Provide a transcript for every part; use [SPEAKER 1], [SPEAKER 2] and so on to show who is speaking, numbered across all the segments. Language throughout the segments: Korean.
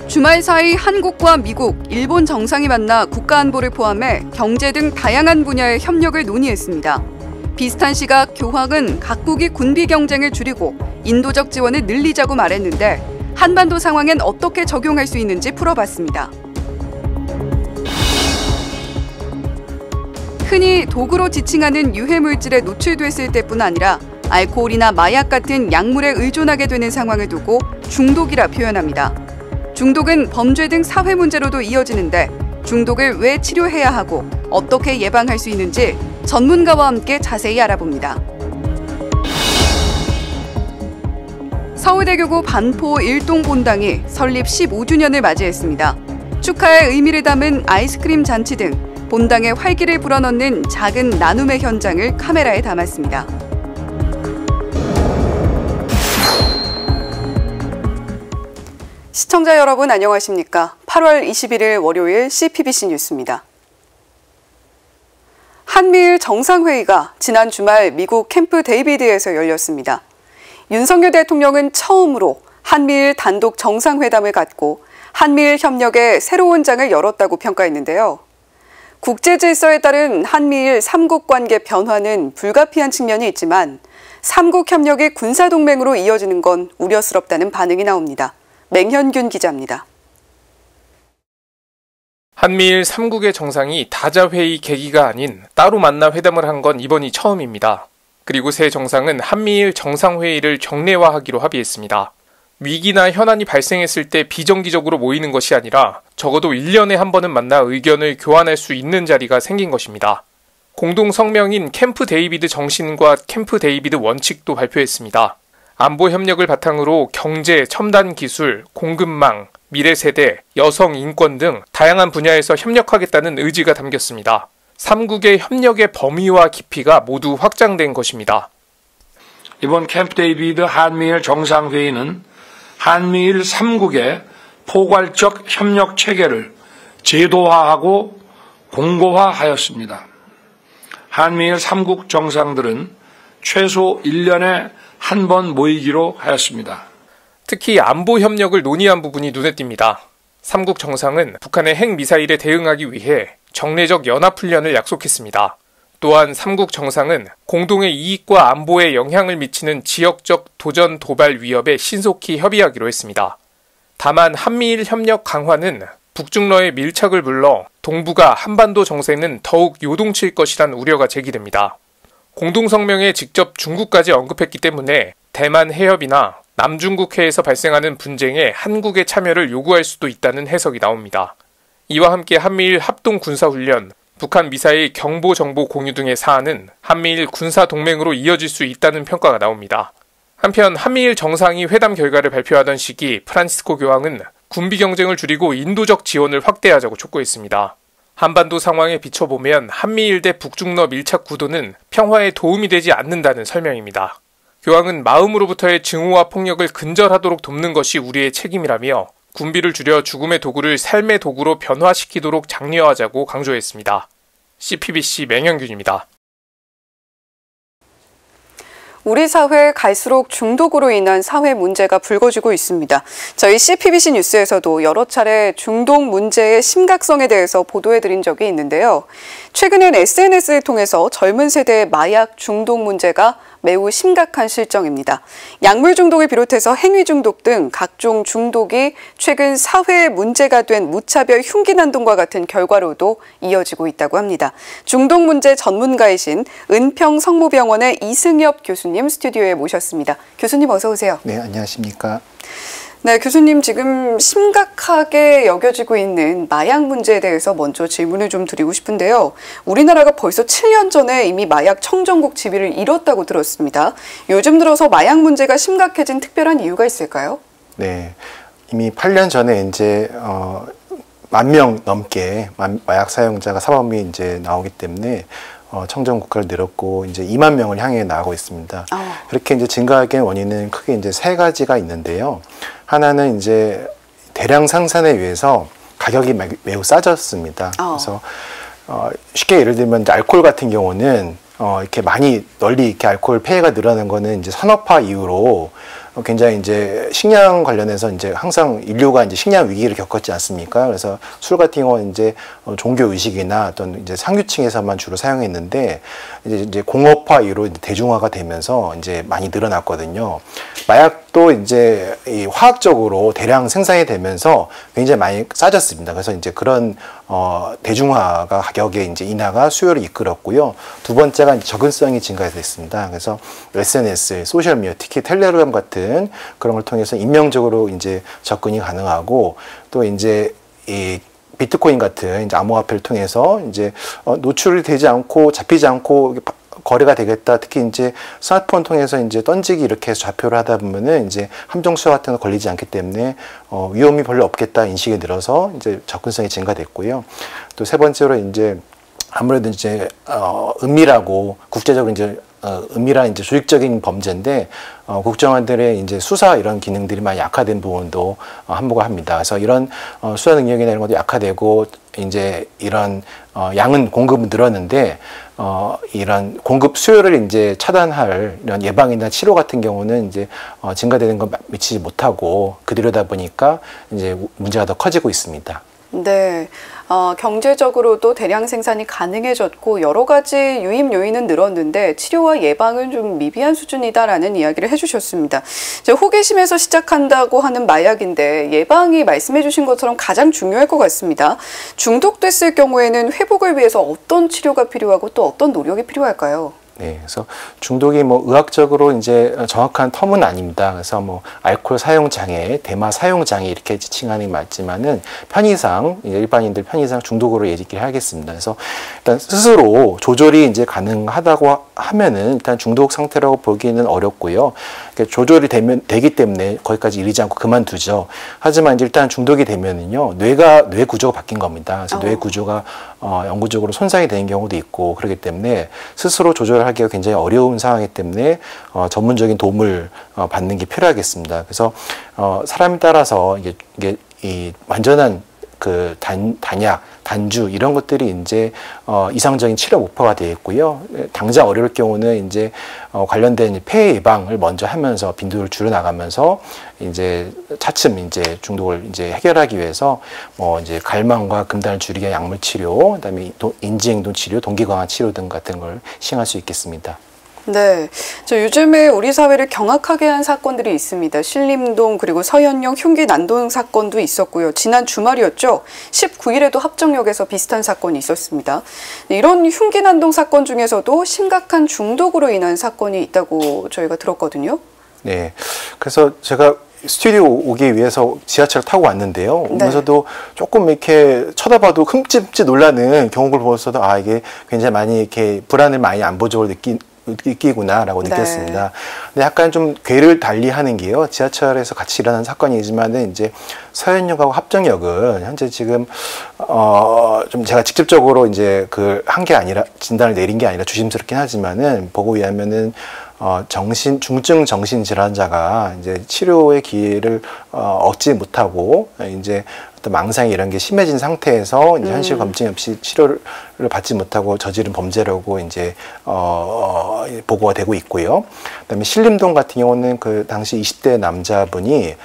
[SPEAKER 1] 주말 사이 한국과 미국, 일본 정상이 만나 국가안보를 포함해 경제 등 다양한 분야의 협력을 논의했습니다. 비슷한 시각 교황은 각국이 군비 경쟁을 줄이고 인도적 지원을 늘리자고 말했는데 한반도 상황엔 어떻게 적용할 수 있는지 풀어봤습니다. 흔히 독으로 지칭하는 유해물질에 노출됐을 때뿐 아니라 알코올이나 마약 같은 약물에 의존하게 되는 상황을 두고 중독이라 표현합니다. 중독은 범죄 등 사회 문제로도 이어지는데 중독을 왜 치료해야 하고 어떻게 예방할 수 있는지 전문가와 함께 자세히 알아봅니다. 서울대교구 반포 일동본당이 설립 15주년을 맞이했습니다. 축하의 의미를 담은 아이스크림 잔치 등 본당의 활기를 불어넣는 작은 나눔의 현장을 카메라에 담았습니다. 시청자 여러분 안녕하십니까? 8월 21일 월요일 CPBC 뉴스입니다. 한미일 정상회의가 지난 주말 미국 캠프 데이비드에서 열렸습니다. 윤석열 대통령은 처음으로 한미일 단독 정상회담을 갖고 한미일 협력의 새로운 장을 열었다고 평가했는데요. 국제 질서에 따른 한미일 3국 관계 변화는 불가피한 측면이 있지만 3국 협력이 군사동맹으로 이어지는 건 우려스럽다는 반응이 나옵니다. 맹현균 기자입니다.
[SPEAKER 2] 한미일 3국의 정상이 다자회의 계기가 아닌 따로 만나 회담을 한 건 이번이 처음입니다. 그리고 새 정상은 한미일 정상회의를 정례화하기로 합의했습니다. 위기나 현안이 발생했을 때 비정기적으로 모이는 것이 아니라 적어도 1년에 한 번은 만나 의견을 교환할 수 있는 자리가 생긴 것입니다. 공동 성명인 캠프 데이비드 정신과 캠프 데이비드 원칙도 발표했습니다. 안보 협력을 바탕으로 경제, 첨단 기술, 공급망, 미래세대, 여성 인권 등 다양한 분야에서 협력하겠다는 의지가 담겼습니다. 3국의 협력의 범위와 깊이가 모두 확장된 것입니다.
[SPEAKER 3] 이번 캠프 데이비드 한미일 정상회의는 한미일 3국의 포괄적 협력 체계를 제도화하고 공고화하였습니다. 한미일 3국 정상들은 최소 1년에 한 번 모이기로 하였습니다.
[SPEAKER 2] 특히 안보 협력을 논의한 부분이 눈에 띕니다. 3국 정상은 북한의 핵미사일에 대응하기 위해 정례적 연합훈련을 약속했습니다. 또한 3국 정상은 공동의 이익과 안보에 영향을 미치는 지역적 도전 도발 위협에 신속히 협의하기로 했습니다. 다만 한미일 협력 강화는 북중러의 밀착을 불러 동북아 한반도 정세는 더욱 요동칠 것이란 우려가 제기됩니다. 공동성명에 직접 중국까지 언급했기 때문에 대만 해협이나 남중국해에서 발생하는 분쟁에 한국의 참여를 요구할 수도 있다는 해석이 나옵니다. 이와 함께 한미일 합동군사훈련, 북한 미사일 경보 정보 공유 등의 사안은 한미일 군사동맹으로 이어질 수 있다는 평가가 나옵니다. 한편 한미일 정상이 회담 결과를 발표하던 시기 프란시스코 교황은 군비 경쟁을 줄이고 인도적 지원을 확대하자고 촉구했습니다. 한반도 상황에 비춰보면 한미일 대 북중러 밀착 구도는 평화에 도움이 되지 않는다는 설명입니다. 교황은 마음으로부터의 증오와 폭력을 근절하도록 돕는 것이 우리의 책임이라며 군비를 줄여 죽음의 도구를 삶의 도구로 변화시키도록 장려하자고 강조했습니다. CPBC 맹현균입니다.
[SPEAKER 1] 우리 사회 갈수록 중독으로 인한 사회 문제가 불거지고 있습니다. 저희 CPBC 뉴스에서도 여러 차례 중독 문제의 심각성에 대해서 보도해드린 적이 있는데요. 최근엔 SNS를 통해서 젊은 세대의 마약 중독 문제가 매우 심각한 실정입니다. 약물 중독을 비롯해서 행위 중독 등 각종 중독이 최근 사회의 문제가 된 무차별 흉기 난동과 같은 결과로도 이어지고 있다고 합니다. 중독 문제 전문가이신 은평 성모병원의 이승엽 교수님 스튜디오에 모셨습니다. 교수님 어서 오세요.
[SPEAKER 4] 네, 안녕하십니까.
[SPEAKER 1] 네, 교수님 지금 심각하게 여겨지고 있는 마약 문제에 대해서 먼저 질문을 좀 드리고 싶은데요. 우리나라가 벌써 7년 전에 이미 마약 청정국 지위를 잃었다고 들었습니다. 요즘 들어서 마약 문제가 심각해진 특별한 이유가 있을까요?
[SPEAKER 4] 네, 이미 8년 전에 이제 10,000명 넘게 마약 사용자가 사범이 이제 나오기 때문에 청정 국가를 늘었고 이제 2만 명을 향해 나가고 있습니다. 그렇게 이제 증가하게 된 원인은 크게 이제 세 가지가 있는데요. 하나는 이제 대량 생산에 의해서 가격이 매우 싸졌습니다. 그래서 쉽게 예를 들면 이제 알코올 같은 경우는 이렇게 많이 널리 이렇게 알코올 폐해가 늘어나는 거는 이제 산업화 이후로 굉장히 이제 식량 관련해서 이제 항상 인류가 이제 식량 위기를 겪었지 않습니까? 그래서 술 같은 경우는 이제 종교 의식이나 어떤 이제 상류층에서만 주로 사용했는데 이제 공업화 이후로 이제 대중화가 되면서 이제 많이 늘어났거든요. 마약도 이제 이 화학적으로 대량 생산이 되면서 굉장히 많이 싸졌습니다. 그래서 이제 그런 대중화가 가격의 이제 인하가 수요를 이끌었고요. 두 번째가 이제 접근성이 증가됐습니다. 그래서 SNS, 소셜 미디어, 특히 텔레그램 같은 그런 걸 통해서 인명적으로 이제 접근이 가능하고 또 이제 이 비트코인 같은 이제 암호화폐를 통해서 이제 노출이 되지 않고 잡히지 않고 거래가 되겠다. 특히 이제 스마트폰 통해서 이제 던지기 이렇게 해서 좌표를 하다 보면은 이제 함정 수사 같은 거 걸리지 않기 때문에 위험이 별로 없겠다 인식이 늘어서 이제 접근성이 증가됐고요. 또 세 번째로 이제 아무래도 이제 은밀하고 국제적으로 이제 은밀한 이제 조직적인 범죄인데 국정원들의 이제 수사 이런 기능들이 많이 약화된 부분도 한몫을 합니다. 그래서 이런 수사 능력이나 이런 것도 약화되고 이제 이런 양은 공급은 늘었는데 이런 공급 수요를 이제 차단할 이런 예방이나 치료 같은 경우는 이제 증가되는 건 미치지 못하고 그대로다 보니까 이제 문제가 더 커지고 있습니다.
[SPEAKER 1] 네. 경제적으로도 대량 생산이 가능해졌고 여러 가지 유입 요인은 늘었는데 치료와 예방은 좀 미비한 수준이다라는 이야기를 해주셨습니다. 호기심에서 시작한다고 하는 마약인데 예방이 말씀해 주신 것처럼 가장 중요할 것 같습니다. 중독됐을 경우에는 회복을 위해서 어떤 치료가 필요하고 또 어떤 노력이 필요할까요?
[SPEAKER 4] 네, 그래서 중독이 뭐 의학적으로 이제 정확한 텀은 아닙니다. 그래서 뭐 알코올 사용 장애, 대마 사용 장애 이렇게 지칭하는 게 맞지만은 편의상 일반인들 편의상 중독으로 얘기를 하겠습니다. 그래서 일단 스스로 조절이 이제 가능하다고 하면은 일단 중독 상태라고 보기는 어렵고요. 조절이 되기 때문에 거기까지 이르지 않고 그만두죠. 하지만 이제 일단 중독이 되면은요 뇌 구조가 바뀐 겁니다. 그래서 뇌 구조가 영구적으로 손상이 되는 경우도 있고 그렇기 때문에 스스로 조절하기가 굉장히 어려운 상황이기 때문에 전문적인 도움을 받는 게 필요하겠습니다. 그래서 사람에 따라서 이게 이 완전한 그 단약, 단주 이런 것들이 이제 이상적인 치료 목표가 되어 있고요. 당장 어려울 경우는 이제 관련된 폐해 예방을 먼저 하면서 빈도를 줄여 나가면서 이제 차츰 이제 중독을 이제 해결하기 위해서 뭐 이제 갈망과 금단을 줄이기 위한 약물 치료, 그다음에 인지행동 치료, 동기 강화 치료 등 같은 걸 시행할 수 있겠습니다.
[SPEAKER 1] 네, 요즘에 우리 사회를 경악하게 한 사건들이 있습니다. 신림동 그리고 서현역 흉기 난동 사건도 있었고요. 지난 주말이었죠. 19일에도 합정역에서 비슷한 사건이 있었습니다. 이런 흉기 난동 사건 중에서도 심각한 중독으로 인한 사건이 있다고 저희가 들었거든요.
[SPEAKER 4] 네, 그래서 제가 스튜디오 오기 위해서 지하철을 타고 왔는데요. 오면서도 조금 이렇게 쳐다봐도 흠칫 놀라는 경우를 보면서도 이게 굉장히 많이 이렇게 불안을 많이 안보적으로 느끼구나라고 느꼈습니다. 근데 약간 좀 궤를 달리하는 게요. 지하철에서 같이 일어난 사건이지만은 이제 서현역하고 합정역은 현재 지금 좀 제가 직접적으로 이제 그 한 게 아니라 진단을 내린 게 아니라 조심스럽긴 하지만은 보고에 의하면은 중증 정신 질환자가 이제 치료의 기회를 얻지 못하고 이제 어떤 망상이 이런 게 심해진 상태에서 이제 현실 검증 없이 치료를 받지 못하고 저지른 범죄라고 이제 보고가 되고 있고요. 그다음에 신림동 같은 경우는 그 당시 20대 남자분이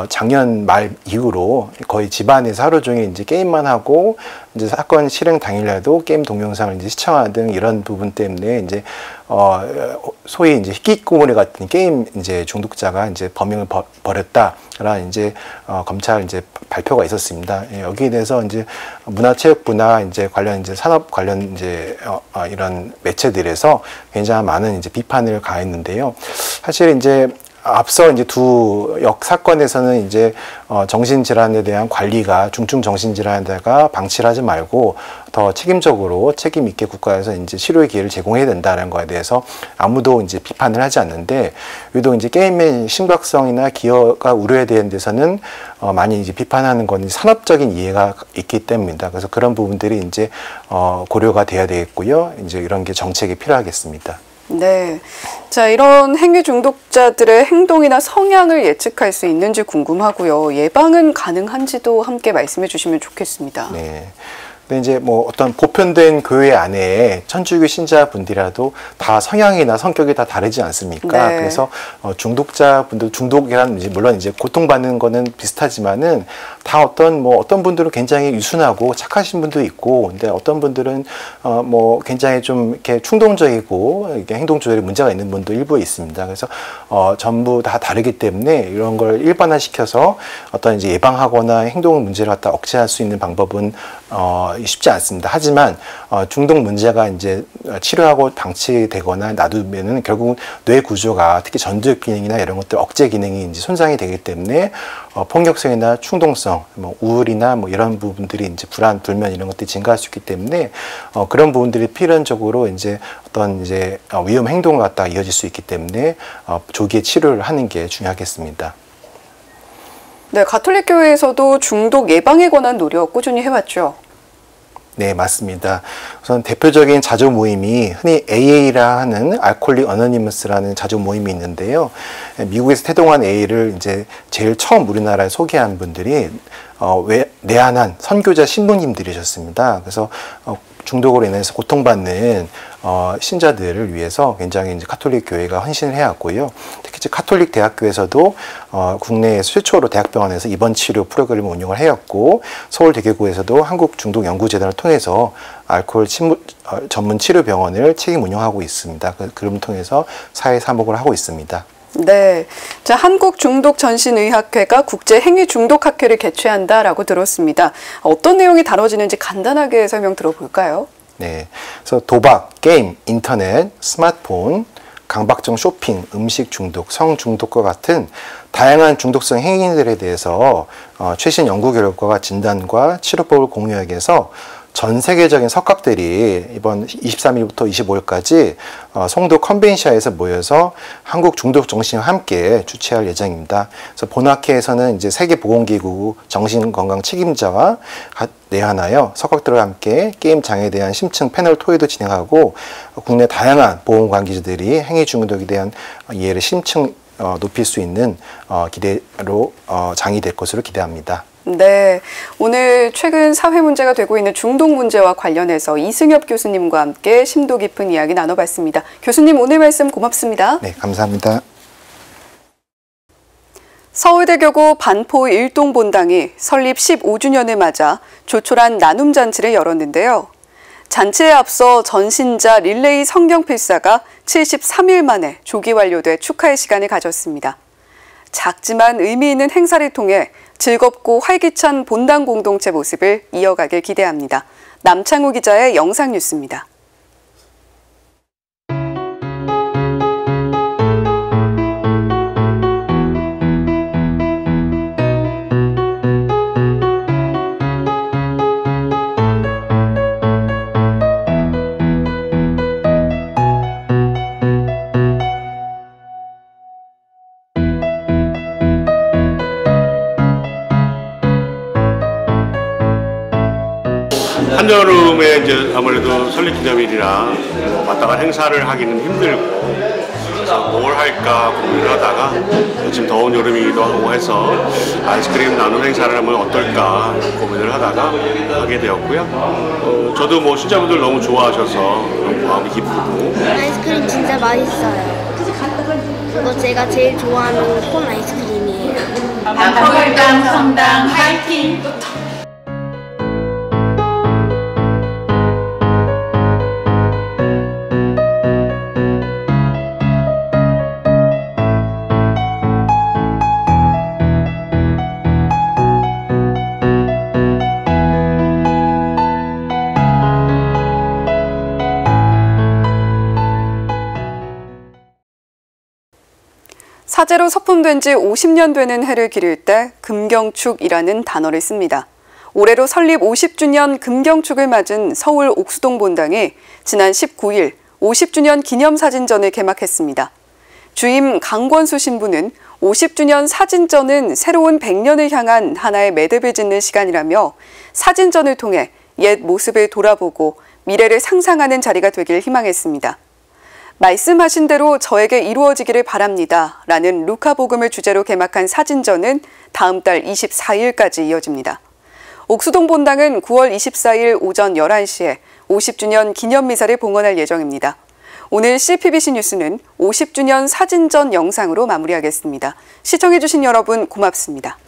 [SPEAKER 4] 작년 말 이후로 거의 집안에서 하루 종일 이제 게임만 하고 이제 사건 실행 당일날도 게임 동영상을 이제 시청하는 등 이런 부분 때문에 이제 소위 이제 희귀꼬물이 같은 게임 이제 중독자가 이제 범행을 벌였다라는 이제 검찰 이제 발표가 있었습니다. 여기에 대해서 이제 문화체육부나 이제 관련 이제 산업 관련 이제 이런 매체들에서 굉장히 많은 이제 비판을 가했는데요. 사실 이제 앞서 이제 두 역 사건에서는 이제 정신질환에 대한 관리가 중증 정신질환에다가 방치를 하지 말고 더 책임적으로 책임 있게 국가에서 이제 치료의 기회를 제공해야 된다는 거에 대해서 아무도 이제 비판을 하지 않는데 유독 이제 게임의 심각성이나 기여가 우려에 대한 데서는 많이 이제 비판하는 건 산업적인 이해가 있기 때문입니다. 그래서 그런 부분들이 이제 고려가 돼야 되겠고요. 이제 이런 게 정책이 필요하겠습니다.
[SPEAKER 1] 네. 자, 이런 행위 중독자들의 행동이나 성향을 예측할 수 있는지 궁금하고요. 예방은 가능한지도 함께 말씀해 주시면 좋겠습니다.
[SPEAKER 4] 네. 근데 이제 뭐 어떤 보편된 교회 안에 천주교 신자분들이라도 다 성향이나 성격이 다 다르지 않습니까?
[SPEAKER 1] 네.
[SPEAKER 4] 그래서 중독자분들, 중독이란 이제 물론 이제 고통받는 거는 비슷하지만은 다 어떤 분들은 굉장히 유순하고 착하신 분도 있고, 근데 어떤 분들은 뭐 굉장히 좀 이렇게 충동적이고 이게 행동 조절에 문제가 있는 분도 일부 있습니다. 그래서 전부 다 다르기 때문에 이런 걸 일반화시켜서 어떤 이제 예방하거나 행동 문제를 갖다 억제할 수 있는 방법은 쉽지 않습니다. 하지만 중독 문제가 이제 치료하고 방치되거나 놔두면은 결국 뇌 구조가 특히 전두엽 기능이나 이런 것들 억제 기능이 이제 손상이 되기 때문에 폭력성이나 충동성, 뭐 우울이나 뭐 이런 부분들이 이제 불안, 불면 이런 것들이 증가할 수 있기 때문에 그런 부분들이 필연적으로 이제 어떤 이제 위험 행동을 갖다가 이어질 수 있기 때문에 조기에 치료를 하는 게 중요하겠습니다.
[SPEAKER 1] 네, 가톨릭 교회에서도 중독 예방에 관한 노력 꾸준히 해왔죠.
[SPEAKER 4] 네, 맞습니다. 우선 대표적인 자조 모임이 흔히 AA라 하는 알코올릭 어너니머스라는 자조 모임이 있는데요. 미국에서 태동한 AA를 이제 제일 처음 우리나라에 소개한 분들이 내한한 선교자 신부님들이셨습니다. 그래서 중독으로 인해서 고통받는 신자들을 위해서 굉장히 이제 가톨릭 교회가 헌신을 해왔고요. 특히 이제 가톨릭 대학교에서도 국내에서 최초로 대학병원에서 입원 치료 프로그램을 운영을 해왔고, 서울대교구에서도 한국중독연구재단을 통해서 알코올 전문 치료병원을 책임 운영하고 있습니다. 그걸 통해서 사회 사목을 하고 있습니다.
[SPEAKER 1] 네, 자, 한국중독전신의학회가 국제행위중독학회를 개최한다라고 들었습니다. 어떤 내용이 다뤄지는지 간단하게 설명 들어볼까요?
[SPEAKER 4] 네, 그래서 도박, 게임, 인터넷, 스마트폰, 강박증 쇼핑, 음식 중독, 성 중독과 같은 다양한 중독성 행위들에 대해서 최신 연구 결과와 진단과 치료법을 공유하기 위해서 전 세계적인 석학들이 이번 23일부터 25일까지 송도 컨벤시아에서 모여서 한국 중독 정신과 함께 주최할 예정입니다. 그래서 본학회에서는 이제 세계보건기구 정신건강 책임자와 내한하여 석학들과 함께 게임 장애에 대한 심층 패널 토의도 진행하고, 국내 다양한 보건 관계자들이 행위 중독에 대한 이해를 심층 높일 수 있는 기대로 장이 될 것으로 기대합니다.
[SPEAKER 1] 네, 오늘 최근 사회 문제가 되고 있는 중독 문제와 관련해서 이승엽 교수님과 함께 심도 깊은 이야기 나눠봤습니다. 교수님, 오늘 말씀 고맙습니다.
[SPEAKER 4] 네, 감사합니다.
[SPEAKER 1] 서울대교구 반포 일동본당이 설립 15주년을 맞아 조촐한 나눔잔치를 열었는데요. 잔치에 앞서 전신자 릴레이 성경 필사가 73일 만에 조기 완료돼 축하의 시간을 가졌습니다. 작지만 의미 있는 행사를 통해 즐겁고 활기찬 본당 공동체 모습을 이어가길 기대합니다. 남창우 기자의 영상 뉴스입니다.
[SPEAKER 5] 한여름에 이제 아무래도 설립 기념일이라 마땅한 행사를 하기는 힘들고, 그래서 뭘 할까 고민을 하다가 지금 더운 여름이기도 하고 해서 아이스크림 나눔 행사를 하면 어떨까 고민을 하다가 하게 되었고요. 저도 뭐 신자분들 너무 좋아하셔서 너무 마음이 기쁘고.
[SPEAKER 6] 아이스크림 진짜 맛있어요. 그거 제가 제일 좋아하는 콘 아이스크림이에요.
[SPEAKER 7] 반포일당 성당 화이팅!
[SPEAKER 1] 사제로 서품된 지 50년 되는 해를 기릴 때 금경축이라는 단어를 씁니다. 올해로 설립 50주년 금경축을 맞은 서울 옥수동 본당이 지난 19일 50주년 기념사진전을 개막했습니다. 주임 강권수 신부는 50주년 사진전은 새로운 100년을 향한 하나의 매듭을 짓는 시간이라며 사진전을 통해 옛 모습을 돌아보고 미래를 상상하는 자리가 되길 희망했습니다. 말씀하신 대로 저에게 이루어지기를 바랍니다. 라는 루카복음을 주제로 개막한 사진전은 다음 달 24일까지 이어집니다. 옥수동 본당은 9월 24일 오전 11시에 50주년 기념미사를 봉헌할 예정입니다. 오늘 CPBC 뉴스는 50주년 사진전 영상으로 마무리하겠습니다. 시청해주신 여러분 고맙습니다.